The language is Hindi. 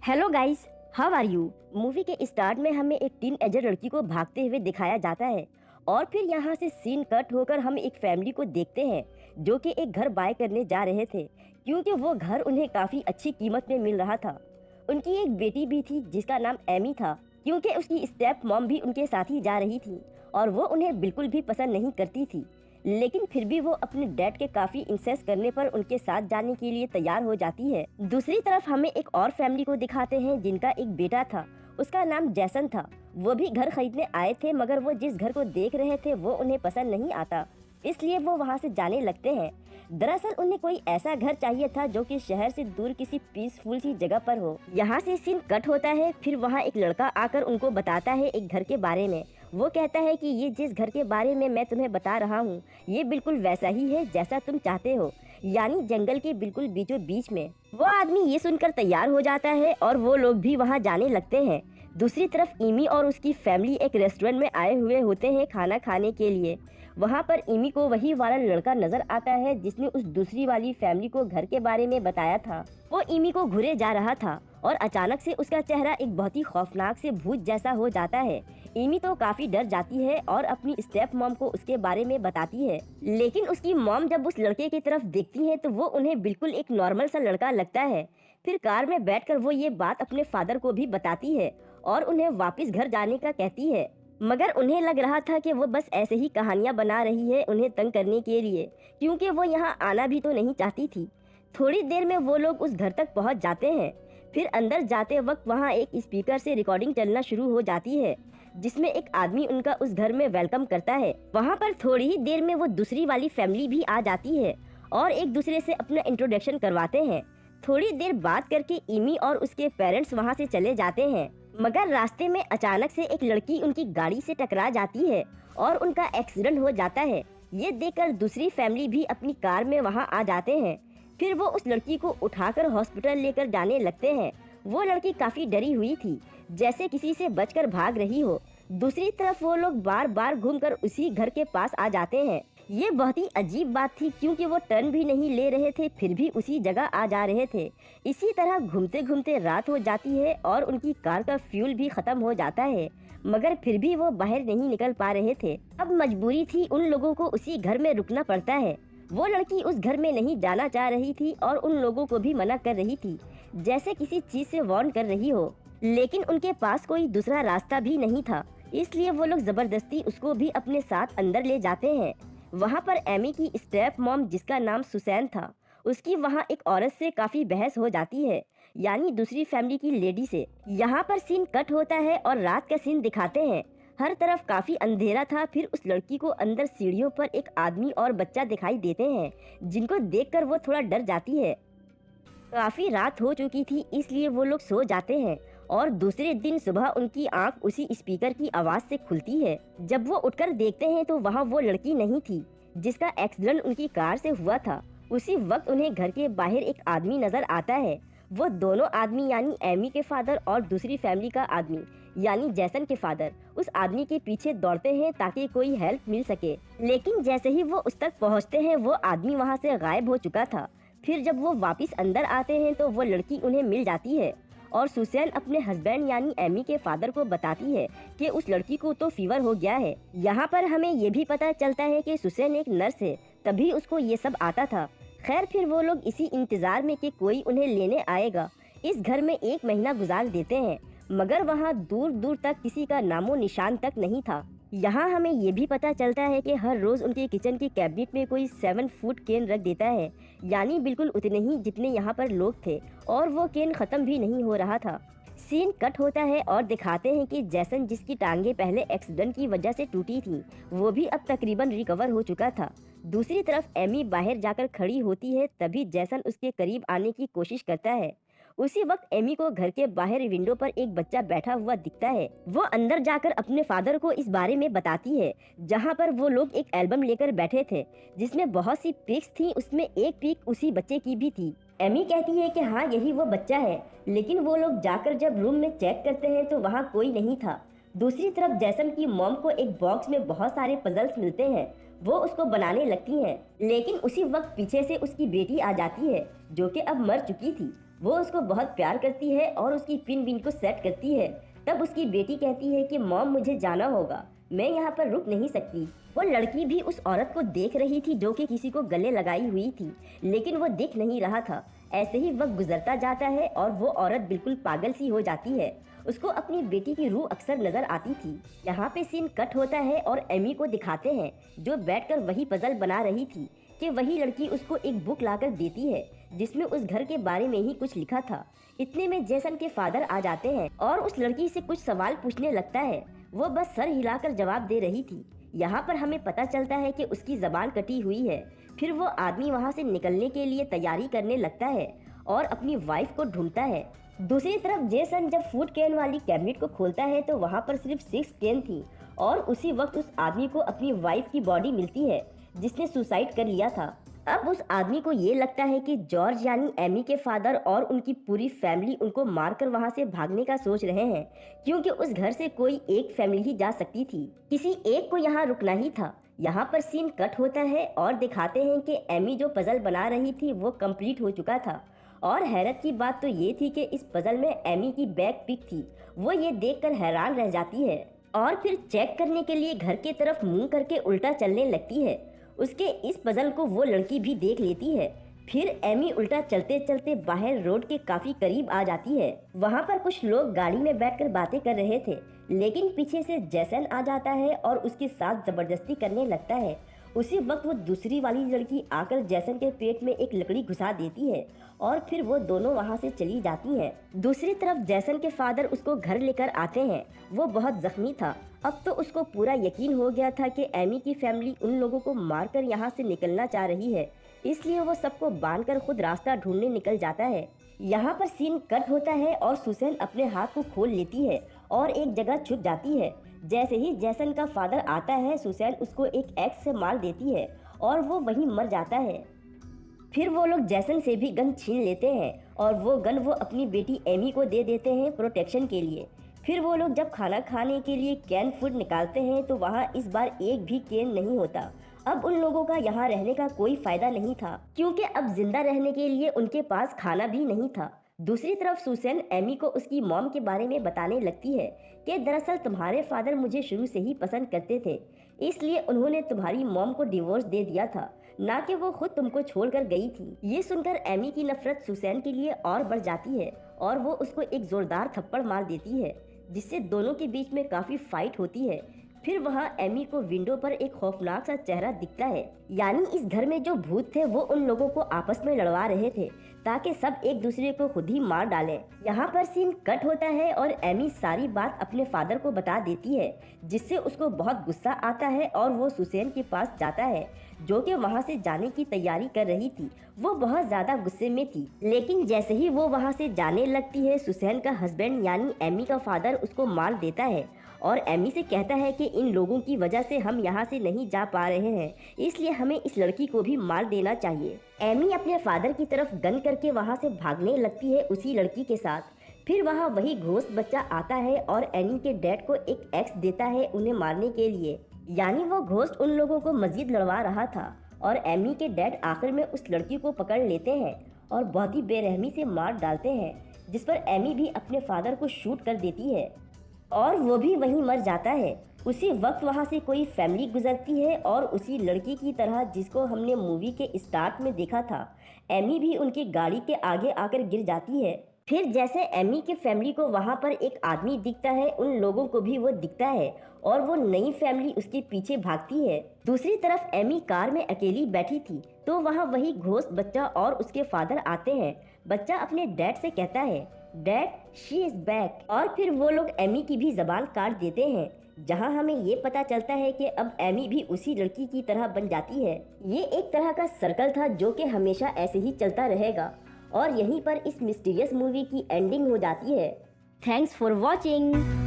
Hello guys, how are you. Movie के स्टार्ट में हमें एक टीन एजर लड़की को भागते हुए दिखाया जाता है और फिर यहाँ से सीन कट होकर हम एक फैमिली को देखते हैं जो कि एक घर बाय करने जा रहे थे क्योंकि वो घर उन्हें काफी अच्छी कीमत में मिल रहा था। उनकी एक बेटी भी थी जिसका नाम एमी था क्योंकि उसकी स्टेप मॉम भी उनके साथ ही जा रही थी और वो उन्हें बिल्कुल भी पसंद नहीं करती थी, लेकिन फिर भी वो अपने डैड के काफी इंसेस करने पर उनके साथ जाने के लिए तैयार हो जाती है। दूसरी तरफ हमें एक और फैमिली को दिखाते हैं जिनका एक बेटा था, उसका नाम जैसन था। वो भी घर खरीदने आए थे मगर वो जिस घर को देख रहे थे वो उन्हें पसंद नहीं आता, इसलिए वो वहाँ से जाने लगते हैं। दरअसल उन्हें कोई ऐसा घर चाहिए था जो कि शहर से दूर किसी पीसफुल सी जगह पर हो। यहाँ से सीन कट होता है, फिर वहाँ एक लड़का आकर उनको बताता है एक घर के बारे में। वो कहता है कि ये जिस घर के बारे में मैं तुम्हें बता रहा हूँ ये बिल्कुल वैसा ही है जैसा तुम चाहते हो, यानी जंगल के बिल्कुल बीचों बीच में। वो आदमी ये सुनकर तैयार हो जाता है और वो लोग भी वहाँ जाने लगते हैं। दूसरी तरफ इमी और उसकी फैमिली एक रेस्टोरेंट में आए हुए होते हैं खाना खाने के लिए। वहाँ पर इमी को वही वाला लड़का नजर आता है जिसने उस दूसरी वाली फैमिली को घर के बारे में बताया था। वो इमी को घूरे जा रहा था और अचानक से उसका चेहरा एक बहुत ही खौफनाक से भूत जैसा हो जाता है। इमी तो काफी डर जाती है और अपनी स्टेप मॉम को उसके बारे में बताती है, लेकिन उसकी मॉम जब उस लड़के की तरफ देखती है तो वो उन्हें बिल्कुल एक नॉर्मल सा लड़का लगता है। फिर कार में बैठकर वो ये बात अपने फादर को भी बताती है और उन्हें वापस घर जाने का कहती है, मगर उन्हें लग रहा था कि वो बस ऐसे ही कहानियां बना रही है उन्हें तंग करने के लिए, क्योंकि वो यहाँ आना भी तो नहीं चाहती थी। थोड़ी देर में वो लोग उस घर तक पहुँच जाते हैं। फिर अंदर जाते वक्त वहाँ एक स्पीकर से रिकॉर्डिंग चलना शुरू हो जाती है जिसमें एक आदमी उनका उस घर में वेलकम करता है। वहाँ पर थोड़ी ही देर में वो दूसरी वाली फैमिली भी आ जाती है और एक दूसरे से अपना इंट्रोडक्शन करवाते हैं। थोड़ी देर बात करके इमी और उसके पेरेंट्स वहाँ से चले जाते हैं, मगर रास्ते में अचानक से एक लड़की उनकी गाड़ी से टकरा जाती है और उनका एक्सीडेंट हो जाता है। ये देखकर दूसरी फैमिली भी अपनी कार में वहाँ आ जाते हैं। फिर वो उस लड़की को उठाकर हॉस्पिटल लेकर जाने लगते हैं। वो लड़की काफी डरी हुई थी, जैसे किसी से बचकर भाग रही हो। दूसरी तरफ वो लोग बार बार घूमकर उसी घर के पास आ जाते हैं। ये बहुत ही अजीब बात थी क्योंकि वो टर्न भी नहीं ले रहे थे फिर भी उसी जगह आ जा रहे थे। इसी तरह घूमते घूमते रात हो जाती है और उनकी कार का फ्यूल भी खत्म हो जाता है, मगर फिर भी वो बाहर नहीं निकल पा रहे थे। अब मजबूरी थी, उन लोगों को उसी घर में रुकना पड़ता है। वो लड़की उस घर में नहीं जाना चाह रही थी और उन लोगों को भी मना कर रही थी, जैसे किसी चीज से वार्न कर रही हो, लेकिन उनके पास कोई दूसरा रास्ता भी नहीं था, इसलिए वो लोग जबरदस्ती उसको भी अपने साथ अंदर ले जाते हैं। वहाँ पर एमी की स्टेप मॉम जिसका नाम सुसैन था, उसकी वहाँ एक औरत से काफी बहस हो जाती है, यानी दूसरी फैमिली की लेडी से। यहाँ पर सीन कट होता है और रात का सीन दिखाते हैं। हर तरफ काफी अंधेरा था। फिर उस लड़की को अंदर सीढ़ियों पर एक आदमी और बच्चा दिखाई देते हैं जिनको देखकर वो थोड़ा डर जाती है। काफी रात हो चुकी थी इसलिए वो लोग सो जाते हैं और दूसरे दिन सुबह उनकी आंख उसी स्पीकर की आवाज से खुलती है। जब वो उठकर देखते हैं तो वहाँ वो लड़की नहीं थी जिसका एक्सीडेंट उनकी कार से हुआ था। उसी वक्त उन्हें घर के बाहर एक आदमी नजर आता है। वो दोनों आदमी यानी एमी के फादर और दूसरी फैमिली का आदमी यानी जैसन के फादर उस आदमी के पीछे दौड़ते हैं ताकि कोई हेल्प मिल सके, लेकिन जैसे ही वो उस तक पहुँचते हैं वो आदमी वहाँ से गायब हो चुका था। फिर जब वो वापस अंदर आते हैं तो वो लड़की उन्हें मिल जाती है और सुसैन अपने हस्बैंड यानी एमी के फादर को बताती है कि उस लड़की को तो फीवर हो गया है। यहाँ पर हमें ये भी पता चलता है कि सुसैन एक नर्स है, तभी उसको ये सब आता था। खैर फिर वो लोग इसी इंतजार में कि कोई उन्हें लेने आएगा इस घर में 1 महीना गुजार देते हैं, मगर वहाँ दूर दूर तक किसी का नामो निशान तक नहीं था। यहाँ हमें ये भी पता चलता है कि हर रोज उनके किचन की कैबिनेट में कोई 7 फुट केन रख देता है, यानी बिल्कुल उतने ही जितने यहाँ पर लोग थे, और वो केन खत्म भी नहीं हो रहा था। सीन कट होता है और दिखाते हैं कि जैसन जिसकी टांगे पहले एक्सीडेंट की वजह से टूटी थी वो भी अब तकरीबन रिकवर हो चुका था। दूसरी तरफ एमी बाहर जाकर खड़ी होती है, तभी जैसन उसके करीब आने की कोशिश करता है। उसी वक्त एमी को घर के बाहर विंडो पर एक बच्चा बैठा हुआ दिखता है। वो अंदर जाकर अपने फादर को इस बारे में बताती है, जहाँ पर वो लोग एक एल्बम लेकर बैठे थे जिसमें बहुत सी पिक्स थी, उसमें एक पिक उसी बच्चे की भी थी। एमी कहती है कि हाँ यही वो बच्चा है, लेकिन वो लोग जाकर जब रूम में चेक करते हैं तो वहाँ कोई नहीं था। दूसरी तरफ जैसन की मॉम को एक बॉक्स में बहुत सारे पजल्स मिलते हैं, वो उसको बनाने लगती हैं, लेकिन उसी वक्त पीछे से उसकी बेटी आ जाती है जो कि अब मर चुकी थी। वो उसको बहुत प्यार करती है और उसकी पिन विन को सेट करती है। तब उसकी बेटी कहती है कि मॉम मुझे जाना होगा, मैं यहाँ पर रुक नहीं सकती। वो लड़की भी उस औरत को देख रही थी जो कि किसी को गले लगाई हुई थी, लेकिन वो दिख नहीं रहा था। ऐसे ही वक्त गुजरता जाता है और वो औरत बिल्कुल पागल सी हो जाती है। उसको अपनी बेटी की रूह अक्सर नजर आती थी। यहाँ पे सीन कट होता है और एमी को दिखाते हैं जो बैठकर वही पजल बना रही थी कि वही लड़की उसको एक बुक लाकर देती है जिसमें उस घर के बारे में ही कुछ लिखा था। इतने में जेसन के फादर आ जाते हैं और उस लड़की से कुछ सवाल पूछने लगता है। वो बस सर हिलाकर जवाब दे रही थी। यहाँ पर हमें पता चलता है कि उसकी जबान कटी हुई है। फिर वो आदमी वहाँ से निकलने के लिए तैयारी करने लगता है और अपनी वाइफ को ढूंढता है। दूसरी तरफ जेसन जब फूड कैन वाली कैबिनेट को खोलता है तो वहाँ पर सिर्फ 6 कैन थी और उसी वक्त उस आदमी को अपनी वाइफ की बॉडी मिलती है जिसने सुसाइड कर लिया था। अब उस आदमी को ये लगता है कि जॉर्ज यानी एमी के फादर और उनकी पूरी फैमिली उनको मारकर वहाँ से भागने का सोच रहे हैं, क्योंकि उस घर से कोई एक फैमिली ही जा सकती थी। किसी एक को यहाँ रुकना ही था। यहाँ पर सीन कट होता है और दिखाते हैं कि एमी जो पजल बना रही थी वो कंप्लीट हो चुका था। और हैरत की बात तो ये थी कि इस पजल में एमी की बैक पिक थी। वो ये देखकर हैरान रह जाती है और फिर चेक करने के लिए घर की तरफ मुंह करके उल्टा चलने लगती है। उसके इस पजल को वो लड़की भी देख लेती है। फिर एमी उल्टा चलते चलते बाहर रोड के काफी करीब आ जाती है। वहाँ पर कुछ लोग गाड़ी में बैठकर बातें कर रहे थे, लेकिन पीछे से जेसन आ जाता है और उसके साथ जबरदस्ती करने लगता है। उसी वक्त वो दूसरी वाली लड़की आकर जेसन के पेट में एक लकड़ी घुसा देती है और फिर वो दोनों वहाँ से चली जाती हैं। दूसरी तरफ जेसन के फादर उसको घर लेकर आते हैं। वो बहुत जख्मी था। अब तो उसको पूरा यकीन हो गया था कि एमी की फैमिली उन लोगों को मारकर यहाँ से निकलना चाह रही है, इसलिए वो सबको बांधकर खुद रास्ता ढूंढने निकल जाता है। यहाँ पर सीन कट होता है और सुसैन अपने हाथ को खोल लेती है और एक जगह छुप जाती है। जैसे ही जेसन का फादर आता है, सुसैन उसको एक एक्स से मार देती है और वो वहीं मर जाता है। फिर वो लोग जेसन से भी गन छीन लेते हैं और वो गन वो अपनी बेटी एमी को दे देते हैं प्रोटेक्शन के लिए। फिर वो लोग जब खाना खाने के लिए कैन फूड निकालते हैं तो वहाँ इस बार एक भी कैन नहीं होता। अब उन लोगों का यहाँ रहने का कोई फायदा नहीं था, क्योंकि अब जिंदा रहने के लिए उनके पास खाना भी नहीं था। दूसरी तरफ सुसैन एमी को उसकी मॉम के बारे में बताने लगती है कि दरअसल तुम्हारे फादर मुझे शुरू से ही पसंद करते थे, इसलिए उन्होंने तुम्हारी मॉम को डिवोर्स दे दिया था, ना कि वो खुद तुमको छोड़कर गई थी। ये सुनकर एमी की नफरत सुसैन के लिए और बढ़ जाती है और वो उसको एक जोरदार थप्पड़ मार देती है, जिससे दोनों के बीच में काफी फाइट होती है। फिर वहाँ एमी को विंडो पर एक खौफनाक सा चेहरा दिखता है, यानी इस घर में जो भूत थे वो उन लोगों को आपस में लड़वा रहे थे ताकि सब एक दूसरे को खुद ही मार डालें। यहाँ पर सीन कट होता है और एमी सारी बात अपने फादर को बता देती है, जिससे उसको बहुत गुस्सा आता है और वो सुसैन के पास जाता है, जो कि वहाँ से जाने की तैयारी कर रही थी। वो बहुत ज्यादा गुस्से में थी, लेकिन जैसे ही वो वहाँ से जाने लगती है, सुसैन का हस्बैंड यानी एमी का फादर उसको मार देता है और एमी से कहता है कि इन लोगों की वजह से हम यहाँ से नहीं जा पा रहे हैं, इसलिए हमें इस लड़की को भी मार देना चाहिए। एमी अपने फादर की तरफ गन करके वहाँ से भागने लगती है उसी लड़की के साथ। फिर वहाँ वही घोस्ट बच्चा आता है और एमी के डैड को एक एक्स देता है उन्हें मारने के लिए, यानी वो घोस्ट उन लोगों को मजीद लड़वा रहा था। और एमी के डैड आखिर में उस लड़की को पकड़ लेते हैं और बहुत ही बेरहमी से मार डालते हैं, जिस पर एमी भी अपने फादर को शूट कर देती है और वो भी वहीं मर जाता है। उसी वक्त वहाँ से कोई फैमिली गुजरती है और उसी लड़की की तरह जिसको हमने मूवी के स्टार्ट में देखा था, एमी भी उनकी गाड़ी के आगे आकर गिर जाती है। फिर जैसे एमी की फैमिली को वहाँ पर एक आदमी दिखता है, उन लोगों को भी वो दिखता है और वो नई फैमिली उसके पीछे भागती है। दूसरी तरफ एमी कार में अकेली बैठी थी तो वहाँ वही घोस्ट बच्चा और उसके फादर आते हैं। बच्चा अपने डैड से कहता है, डैड शी इज बैक, और फिर वो लोग एमी की भी जबान काट देते हैं, जहां हमें ये पता चलता है कि अब एमी भी उसी लड़की की तरह बन जाती है। ये एक तरह का सर्कल था जो कि हमेशा ऐसे ही चलता रहेगा और यहीं पर इस मिस्टीरियस मूवी की एंडिंग हो जाती है। Thanks for watching.